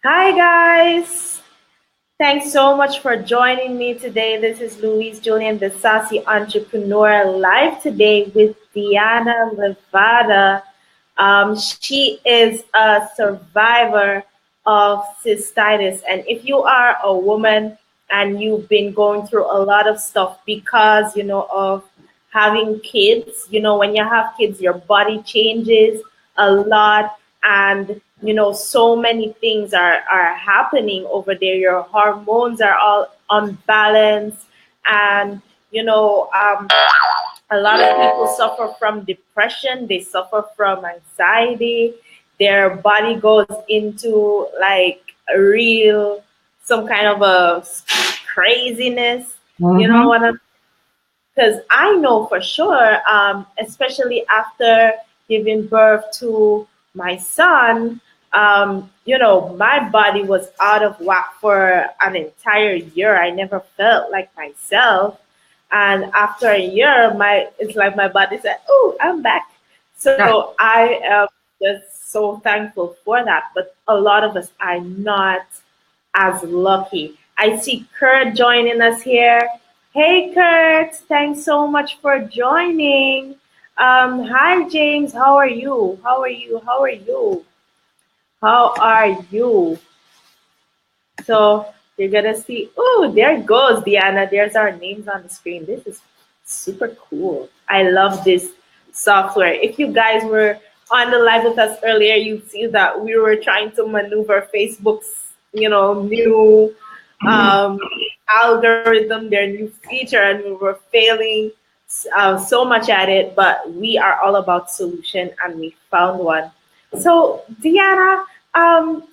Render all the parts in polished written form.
Hi, guys. Thanks so much for joining me today. This is Louise Julian, the Sassy Entrepreneur, live today with Deanna Levada. She is a survivor of cystitis. And if you are a woman and you've been going through a lot of stuff because, of having kids, when you have kids, your body changes a lot. And, so many things are happening over there. Your hormones are all unbalanced. And, a lot of people suffer from depression, they suffer from anxiety, their body goes into like a real, some kind of a craziness, you know Mm-hmm. what I'm, because I know for sure, especially after giving birth to my son, my body was out of whack for an entire year. I never felt like myself. And after a year, it's like my body said, "Oh, I'm back." Yeah. So I am just so thankful for that. But a lot of us are not as lucky. I see Kurt joining us here. Hey, Kurt, thanks so much for joining. Hi, James. How are you? How are you? How are you? How are you? So you're gonna see. Oh, there goes Deanna. There's our names on the screen. This is super cool. I love this software. If you guys were on the live with us earlier, you'd see that we were trying to maneuver Facebook's, new um, algorithm, their new feature, and we were failing so much at it. But we are all about solution, and we found one. So, Deanna,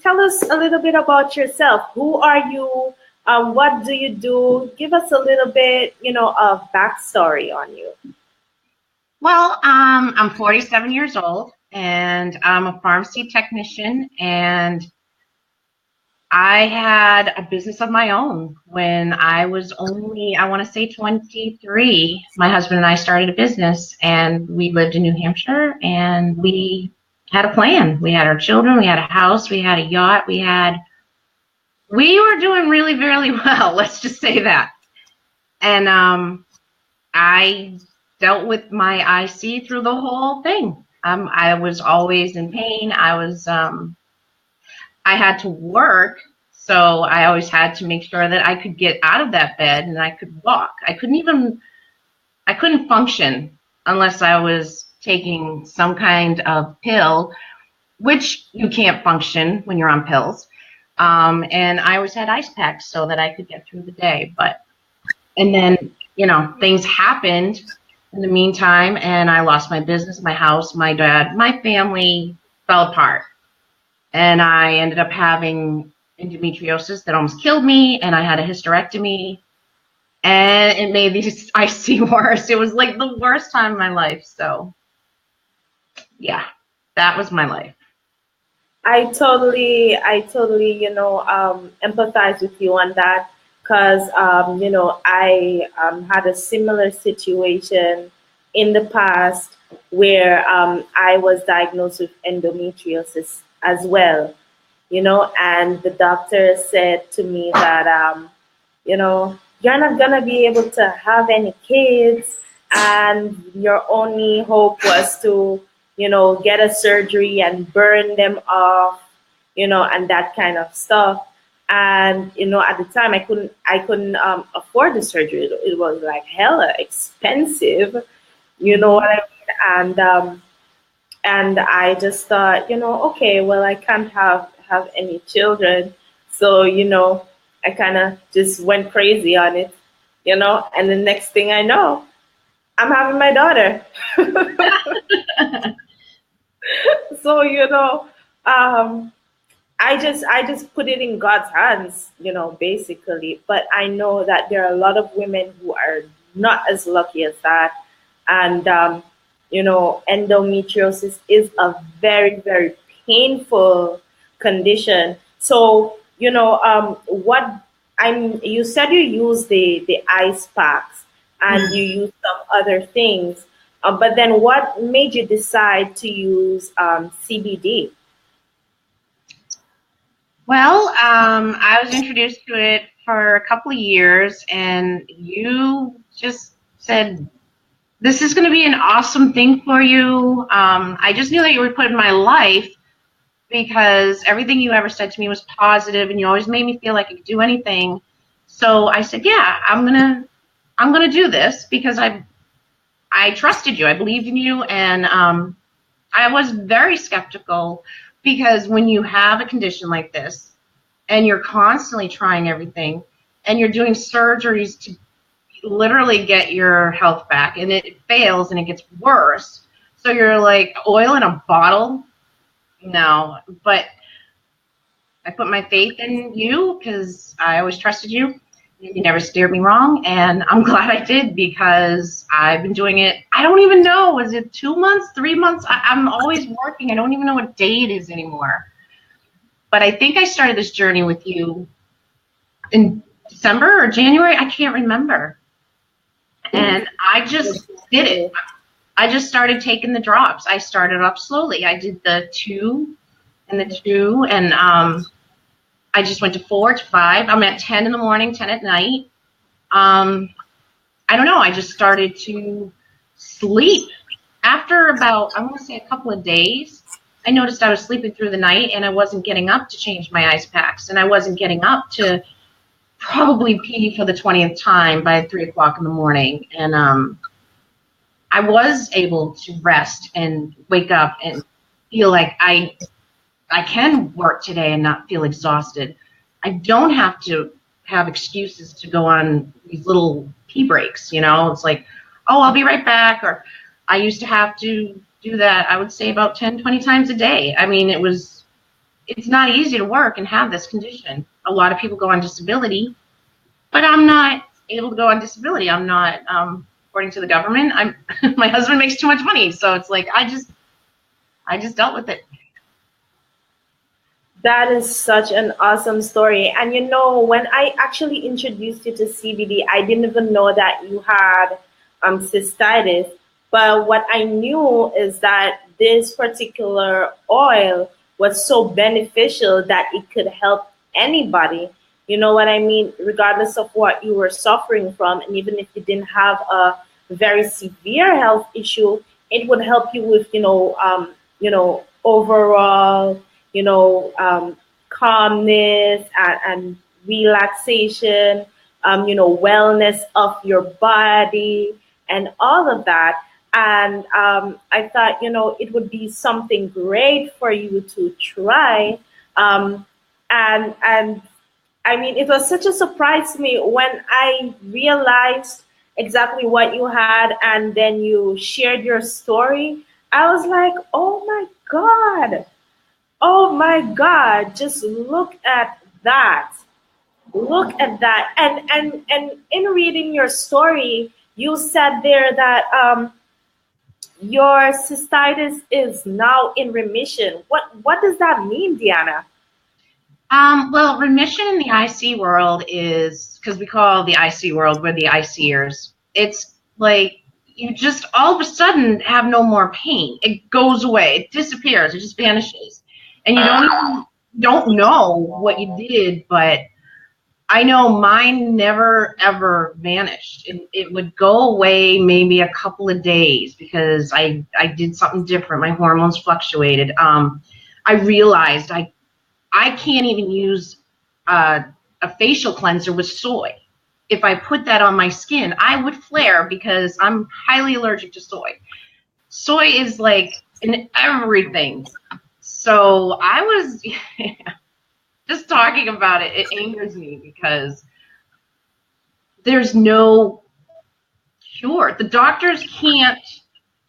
tell us a little bit about yourself. Who are you? What do you do? Give us a little bit, of backstory on you. Well, I'm 47 years old and I'm a pharmacy technician, and I had a business of my own when I was only, I want to say 23. My husband and I started a business and we lived in New Hampshire, and we had a plan. We had our children, we had a house, we had a yacht, we were doing really, really well. Let's just say that. And I dealt with my IC through the whole thing. I was always in pain. I had to work, so I always had to make sure that I could get out of that bed and I could walk. I couldn't function unless I was taking some kind of pill, which you can't function when you're on pills. And I always had ice packs so that I could get through the day. And then, things happened in the meantime, and I lost my business, my house, my dad, my family fell apart. And I ended up having endometriosis that almost killed me, and I had a hysterectomy, and it made these IC worse. It was like the worst time of my life. So, yeah, that was my life. I totally, empathize with you on that because, I had a similar situation in the past where I was diagnosed with endometriosis as well, and the doctor said to me that, you're not gonna be able to have any kids, and your only hope was to, get a surgery and burn them off, and that kind of stuff. And at the time, I couldn't afford the surgery. It was like hella expensive, you know what I mean? And I just thought, okay, well, I can't have any children, so I kind of just went crazy on it, and the next thing I know, I'm having my daughter. So um, I just put it in God's hands, basically. But I know that there are a lot of women who are not as lucky as that, and endometriosis is a very, very painful condition. So what you said you use the ice packs and you use some other things, but then what made you decide to use CBD? Well, I was introduced to it for a couple of years, and you just said, this is going to be an awesome thing for you. I just knew that you were put in my life because everything you ever said to me was positive, and you always made me feel like I could do anything. So I said, yeah, I'm gonna do this because I trusted you. I believed in you, and I was very skeptical because when you have a condition like this and you're constantly trying everything and you're doing surgeries to literally get your health back and it fails and it gets worse. So you're like oil in a bottle. No, but I put my faith in you because I always trusted you. You never steered me wrong, and I'm glad I did because I've been doing it. I don't even know. Was it 2 months, 3 months? I'm always working. I don't even know what day it is anymore. But I think I started this journey with you in December or January. I can't remember. And I just did it. I just started taking the drops. I started off slowly. I did the 2 and the 2, and I just went to 4 to 5. I'm at 10 in the morning, 10 at night. I don't know. I just started to sleep. After about, I want to say a couple of days, I noticed I was sleeping through the night and I wasn't getting up to change my ice packs. And I wasn't getting up to probably pee for the 20th time by 3 o'clock in the morning. And I was able to rest and wake up and feel like I can work today and not feel exhausted. I don't have to have excuses to go on these little pee breaks, you know. It's like, oh, I'll be right back. Or I used to have to do that, I would say about 10, 20 times a day. I mean, it's not easy to work and have this condition. A lot of people go on disability, but I'm not able to go on disability. I'm not, according to the government, my husband makes too much money. So it's like, I just dealt with it. That is such an awesome story. And you know, when I actually introduced you to CBD, I didn't even know that you had cystitis. But what I knew is that this particular oil was so beneficial that it could help anybody. You know what I mean? Regardless of what you were suffering from, and even if you didn't have a very severe health issue, it would help you with, overall, calmness and relaxation, wellness of your body and all of that. And I thought, it would be something great for you to try. And I mean, it was such a surprise to me when I realized exactly what you had, and then you shared your story. I was like, oh my God. Oh my God, just look at that. Look at that. And in reading your story, you said there that your cystitis is now in remission. What does that mean, Deanna? Well, remission in the IC world is, because we call the IC world, we're the ICers. It's like you just all of a sudden have no more pain. It goes away. It disappears. It just vanishes. And you don't know what you did, but I know mine never ever vanished. It would go away maybe a couple of days because I did something different. My hormones fluctuated. I realized I can't even use a facial cleanser with soy. If I put that on my skin, I would flare because I'm highly allergic to soy. Soy is like in everything. So I was just talking about it. It angers me because there's no cure. The doctors can't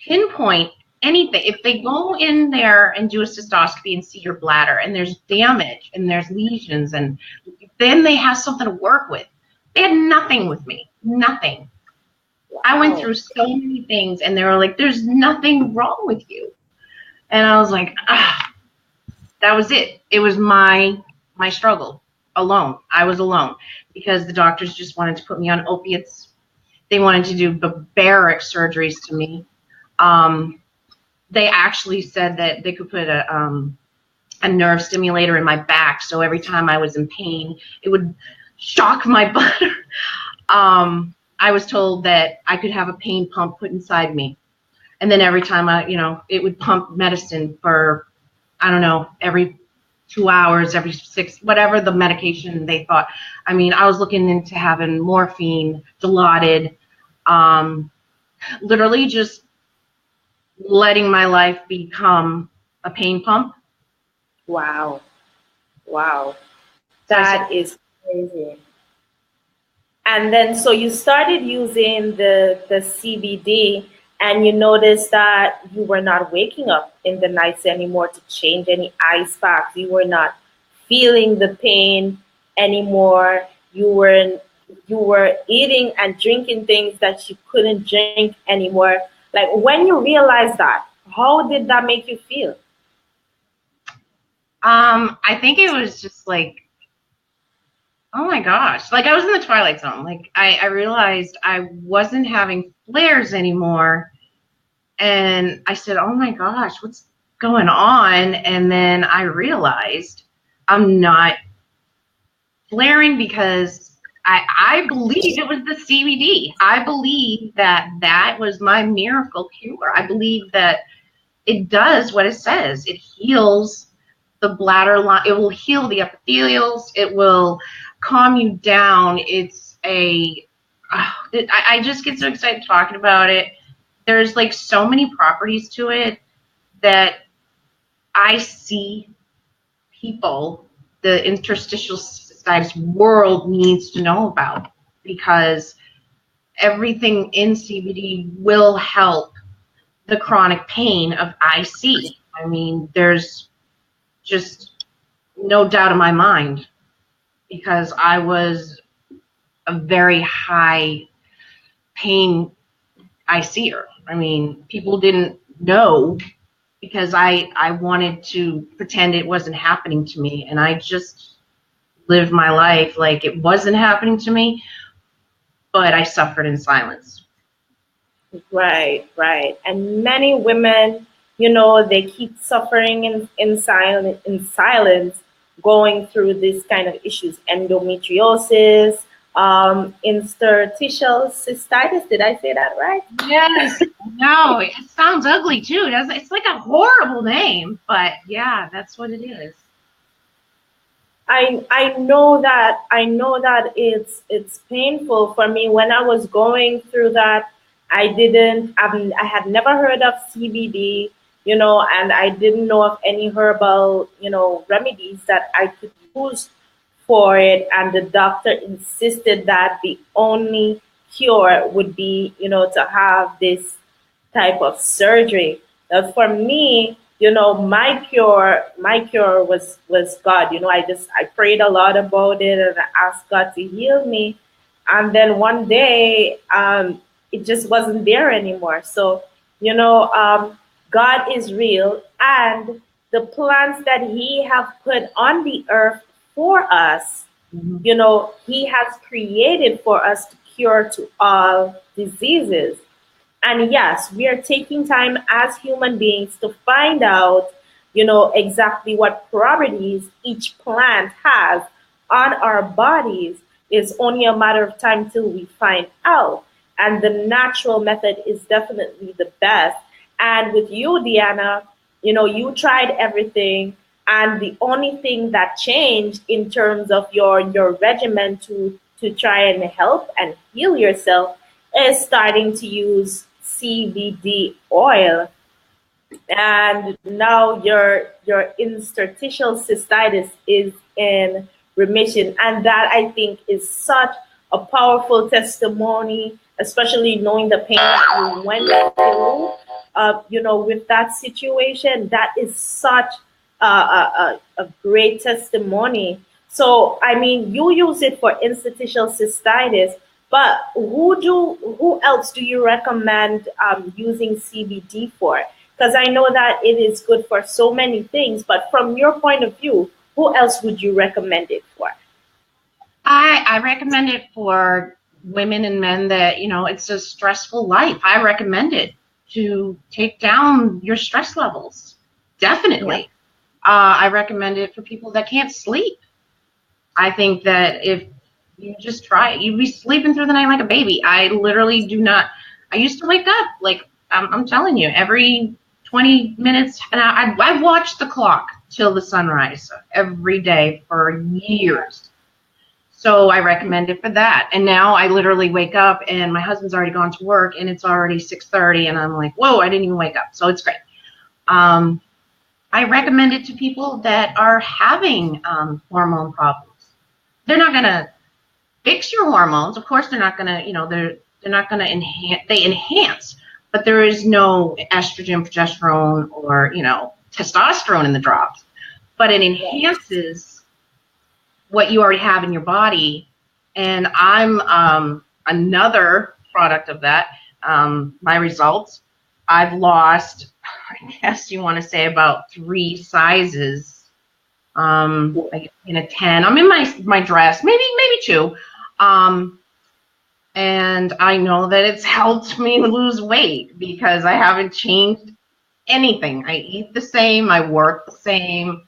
pinpoint anything. If they go in there and do a cystoscopy and see your bladder and there's damage and there's lesions, and then they have something to work with. They had nothing with me. Nothing. I went through so many things and they were like, there's nothing wrong with you. And I was like, that was it. It was my struggle alone. I was alone because the doctors just wanted to put me on opiates. They wanted to do barbaric surgeries to me. They actually said that they could put a a nerve stimulator in my back. So every time I was in pain, it would shock my butt. I was told that I could have a pain pump put inside me. And then every time it would pump medicine for, I don't know, every 2 hours, every 6, whatever the medication they thought. I mean, I was looking into having morphine, Dilaudid, literally just letting my life become a pain pump. Wow. Wow. So I said, That is crazy. And then, so you started using the CBD, and you noticed that you were not waking up in the nights anymore to change any ice packs. You were not feeling the pain anymore. You were eating and drinking things that you couldn't drink anymore. Like, when you realized that, how did that make you feel? I think it was just like, oh my gosh, like I was in the twilight zone. Like I realized I wasn't having flares anymore. And I said, oh my gosh, what's going on? And then I realized I'm not flaring because I believe it was the CBD. I believe that that was my miracle cure. I believe that it does what it says. It heals the bladder line. It will heal the epithelials. It will calm you down. I just get so excited talking about it. There's like so many properties to it that I see people, the interstitial cystitis world needs to know about, because everything in CBD will help the chronic pain of IC. I mean, there's just no doubt in my mind, because I was a very high pain ICer. I mean, people didn't know because I wanted to pretend it wasn't happening to me, and I just lived my life like it wasn't happening to me, but I suffered in silence. Right, right. And many women, they keep suffering in silence, going through this kind of issues, endometriosis, interstitial cystitis. Did I say that right? Yes. No, it sounds ugly too, doesn't it? It's like a horrible name, but yeah, that's what it is. I know that it's painful for me. When I was going through that, I had never heard of CBD, and I didn't know of any herbal, remedies that I could use for it. And the doctor insisted that the only cure would be, to have this type of surgery. For me, my cure was God. I prayed a lot about it, and I asked God to heal me. And then one day, it just wasn't there anymore. So, God is real, and the plans that He have put on the earth for us, Mhm. He has created for us to cure to all diseases. And yes, we are taking time as human beings to find out, exactly what properties each plant has on our bodies. It's only a matter of time till we find out. And the natural method is definitely the best. And with you, Deanna, you tried everything. And the only thing that changed in terms of your regimen to try and help and heal yourself is starting to use CBD oil, and now your interstitial cystitis is in remission. And that, I think, is such a powerful testimony, especially knowing the pain that you went through, with that situation. That is such a great testimony. So, I mean, you use it for interstitial cystitis, but who else do you recommend using CBD for? Because I know that it is good for so many things, but from your point of view, who else would you recommend it for? I recommend it for women and men that, it's a stressful life. I recommend it to take down your stress levels. Yeah. Definitely. I recommend it for people that can't sleep. I think that if you just try it, you'd be sleeping through the night like a baby. I literally do not. I used to wake up like I'm telling you, every 20 minutes, and I watched the clock till the sunrise every day for years. So I recommend it for that. And now I literally wake up and my husband's already gone to work and it's already 6:30 and I'm like, whoa, I didn't even wake up. So it's great. Um, I recommend it to people that are having hormone problems. They're not going to fix your hormones. Of course, they're not going to, they're not going to enhance. They enhance, but there is no estrogen, progesterone, or testosterone in the drops. But it enhances what you already have in your body. And I'm another product of that. My results, I've lost, I guess you want to say, about 3 sizes. In a 10. I'm in my dress, maybe 2. And I know that it's helped me lose weight because I haven't changed anything. I eat the same. I work the same.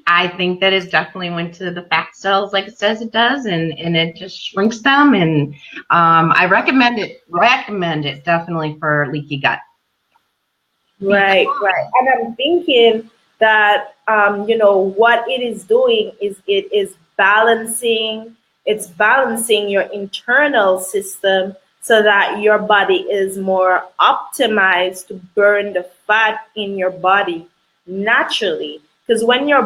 I think that it definitely went to the fat cells like it says it does, and it just shrinks them. And I recommend it definitely for leaky gut. Right, right. And I'm thinking that what it is doing is it's balancing your internal system so that your body is more optimized to burn the fat in your body naturally. Because when your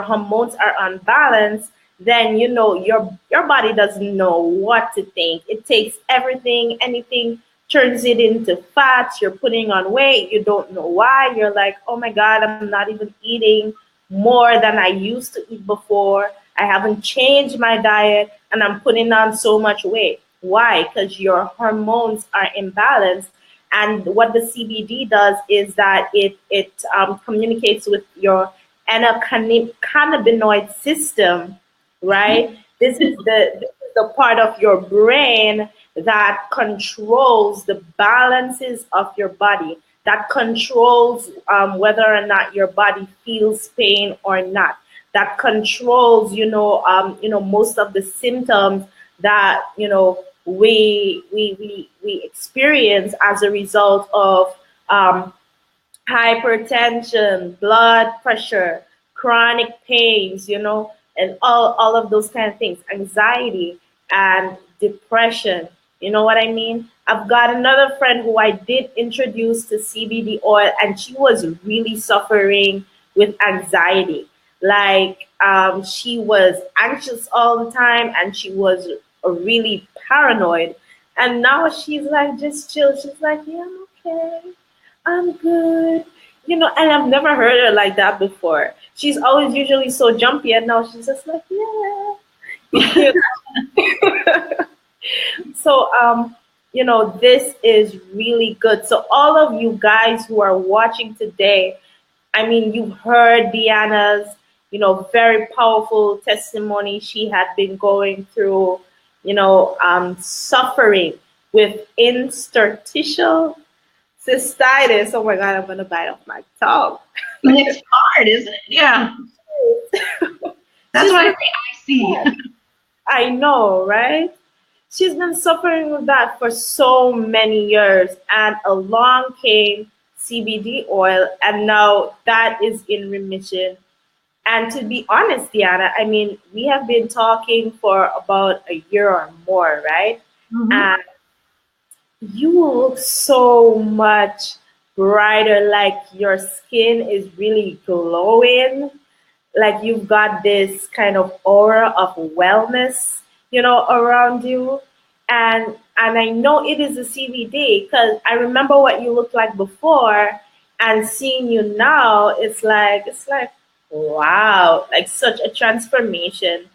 hormones are unbalanced, then your body doesn't know what to think. It takes everything, anything, turns it into fats. You're putting on weight. You don't know why. You're like, oh my God, I'm not even eating more than I used to eat before. I haven't changed my diet and I'm putting on so much weight. Why? Because your hormones are imbalanced. And what the CBD does is that it communicates with your endocannabinoid system, right? This is the part of your brain that controls the balances of your body, that controls whether or not your body feels pain or not, that controls most of the symptoms that we experience as a result of um, hypertension, blood pressure, chronic pains, and all of those kind of things, anxiety and depression. You know what I mean? I've got another friend who I did introduce to CBD oil, and she was really suffering with anxiety. Like, she was anxious all the time, and she was really paranoid. And now she's like, just chill. She's like, yeah, I'm okay. I'm good. And I've never heard her like that before. She's always usually so jumpy, and now she's just like, yeah. So, this is really good. So, all of you guys who are watching today, I mean, you've heard Deanna's, very powerful testimony. She had been going through, suffering with interstitial cystitis. Oh my God, I'm gonna bite off my tongue. It's hard, isn't it? Yeah. That's why I say I see. I know, right? She's been suffering with that for so many years, and along came CBD oil, and now that is in remission. And to be honest, Deanna, I mean, we have been talking for about a year or more, right? Mm-hmm. And you look so much brighter, like your skin is really glowing, like you've got this kind of aura of wellness, around you. And I know it is a CBD because I remember what you looked like before, and seeing you now, it's like wow, like such a transformation.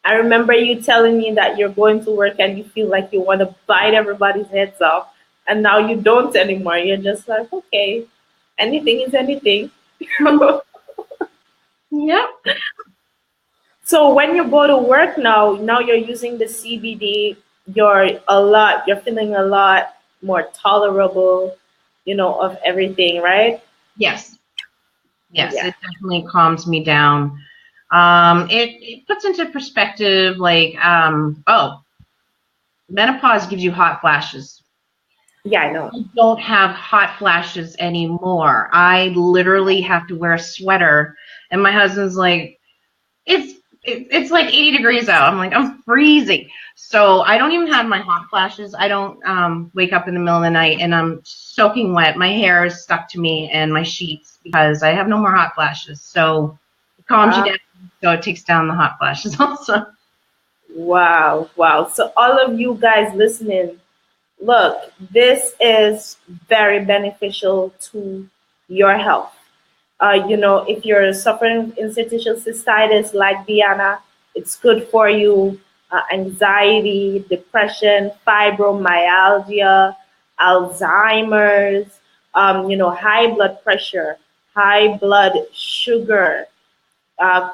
I remember you telling me that you're going to work and you feel like you want to bite everybody's heads off, and now you don't anymore. You're just like, okay, anything is anything. Yep. So when you go to work now you're using the CBD, you're feeling a lot more tolerable, of everything, right? Yes. Yes, Yeah. it definitely calms me down. It puts into perspective, like, oh, menopause gives you hot flashes. Yeah, I know. I don't have hot flashes anymore. I literally have to wear a sweater, and my husband's like, it's like 80 degrees out. I'm like, I'm freezing. So I don't even have my hot flashes. I don't wake up in the middle of the night and I'm soaking wet. My hair is stuck to me and my sheets because I have no more hot flashes. So it calms you Wow. down. So it takes down the hot flashes also. Wow. Wow. So all of you guys listening, look, this is very beneficial to your health. If you're suffering institutional cystitis like Deanna, it's good for you. Anxiety, depression, fibromyalgia, Alzheimer's, high blood pressure, high blood sugar,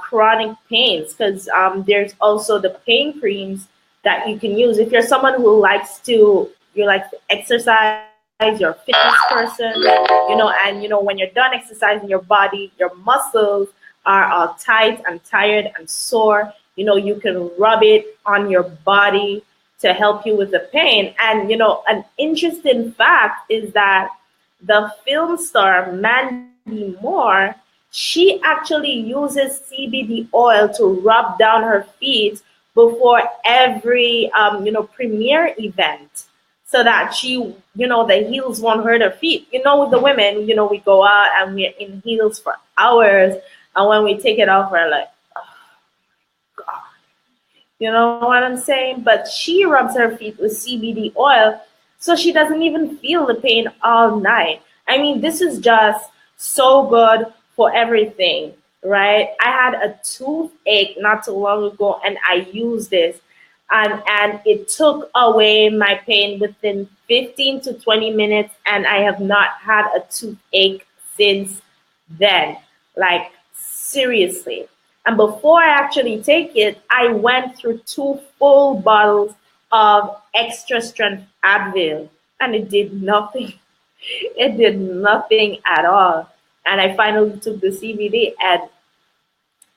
chronic pains, because there's also the pain creams that you can use. If you're someone who you like to exercise, you're a fitness person, and when you're done exercising your body, your muscles are all tight and tired and sore. You can rub it on your body to help you with the pain. And an interesting fact is that the film star Mandy Moore, she actually uses CBD oil to rub down her feet before every premiere event, so that the heels won't hurt her feet. With the women, we go out and we're in heels for hours, and when we take it off, we're like, God, you know what I'm saying? But she rubs her feet with CBD oil, so she doesn't even feel the pain all night. I mean, this is just so good for everything, right? I had a toothache not too long ago, and I used this, and it took away my pain within 15 to 20 minutes, and I have not had a toothache since then. Like, seriously. And before I actually take it, I went through 2 full bottles of extra strength Advil, and it did nothing. It did nothing at all. And I finally took the CBD, and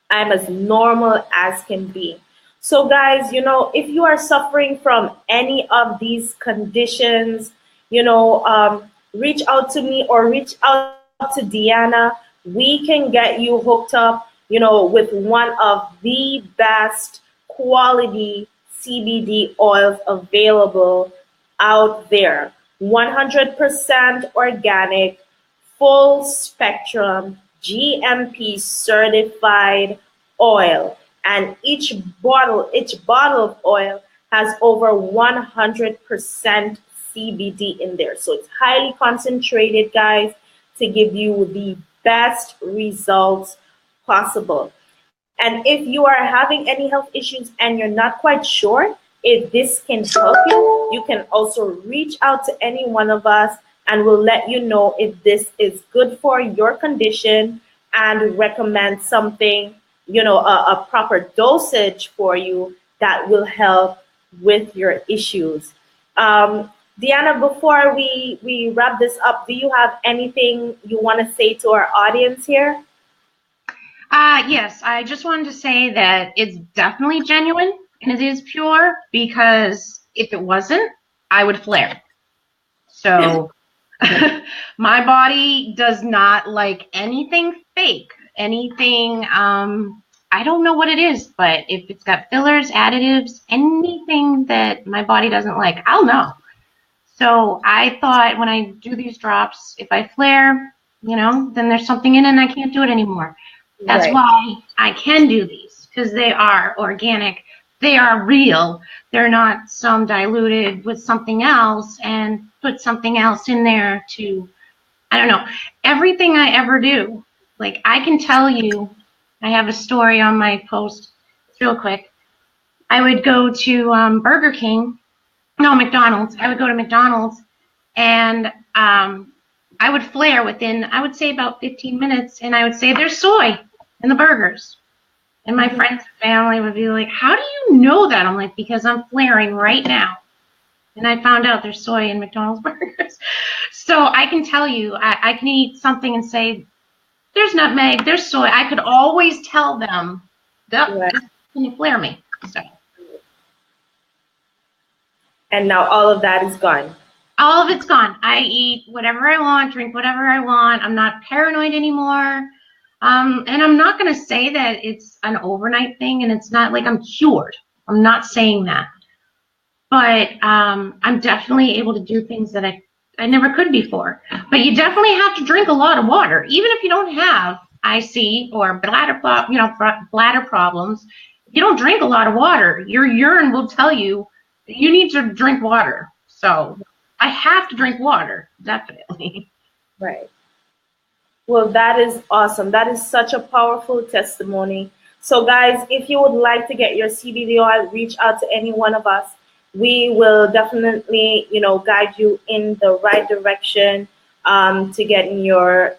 I'm as normal as can be. So, guys, if you are suffering from any of these conditions, reach out to me or reach out to Deanna. We can get you hooked up, with one of the best quality CBD oils available out there. 100% organic, full spectrum, GMP certified oil. And each bottle of oil has over 100% CBD in there. So it's highly concentrated, guys, to give you the best results possible. And if you are having any health issues and you're not quite sure if this can help you, you can also reach out to any one of us, and we'll let you know if this is good for your condition and recommend something, a proper dosage for you that will help with your issues. Deanna, before we wrap this up, do you have anything you want to say to our audience here? Yes, I just wanted to say that it's definitely genuine and it is pure because if it wasn't, I would flare. So my body does not like anything fake, anything, I don't know what it is, but if it's got fillers, additives, anything that my body doesn't like, I'll know. So I thought when I do these drops, if I flare, then there's something in it and I can't do it anymore. That's Right. why I can do these, because they are organic, they are real, they're not some diluted with something else and put something else in there to, I don't know, everything I ever do. Like I can tell you, I have a story on my post, it's real quick. I would go to Burger King, no, McDonald's. I would go to McDonald's and I would flare within, I would say about 15 minutes, and I would say, there's soy in the burgers. And my Mhm. friends and family would be like, how do you know that? I'm like, because I'm flaring right now. And I found out there's soy in McDonald's burgers. So I can tell you, I can eat something and say, there's nutmeg, there's soy. I could always tell them, that Right. this can you flare me. So And now all of that is gone. all of it's gone. I eat whatever I want, drink whatever I want. I'm not paranoid anymore. And I'm not going to say that it's an overnight thing and it's not like I'm cured. I'm not saying that. But I'm definitely able to do things that I never could before. But you definitely have to drink a lot of water, even if you don't have IC or bladder problems. If you don't drink a lot of water, your urine will tell you that you need to drink water. So I have to drink water, definitely. Right. Well, that is awesome. That is such a powerful testimony. So, guys, if you would like to get your CBD oil, reach out to any one of us. We will definitely, guide you in the right direction to getting your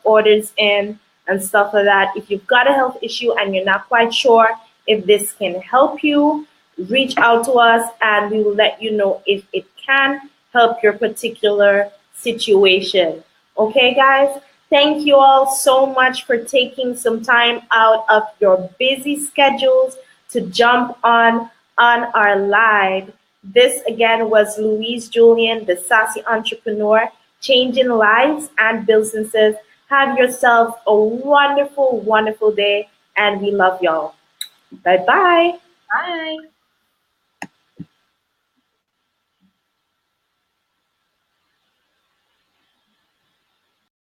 orders in and stuff like that. If you've got a health issue and you're not quite sure if this can help you, reach out to us and we will let you know if it can help your particular situation. Okay, guys? Thank you all so much for taking some time out of your busy schedules to jump on our live. This again was Louise Julian, the sassy entrepreneur, changing lives and businesses. Have yourself a wonderful, wonderful day, and we love y'all. Bye bye. Bye.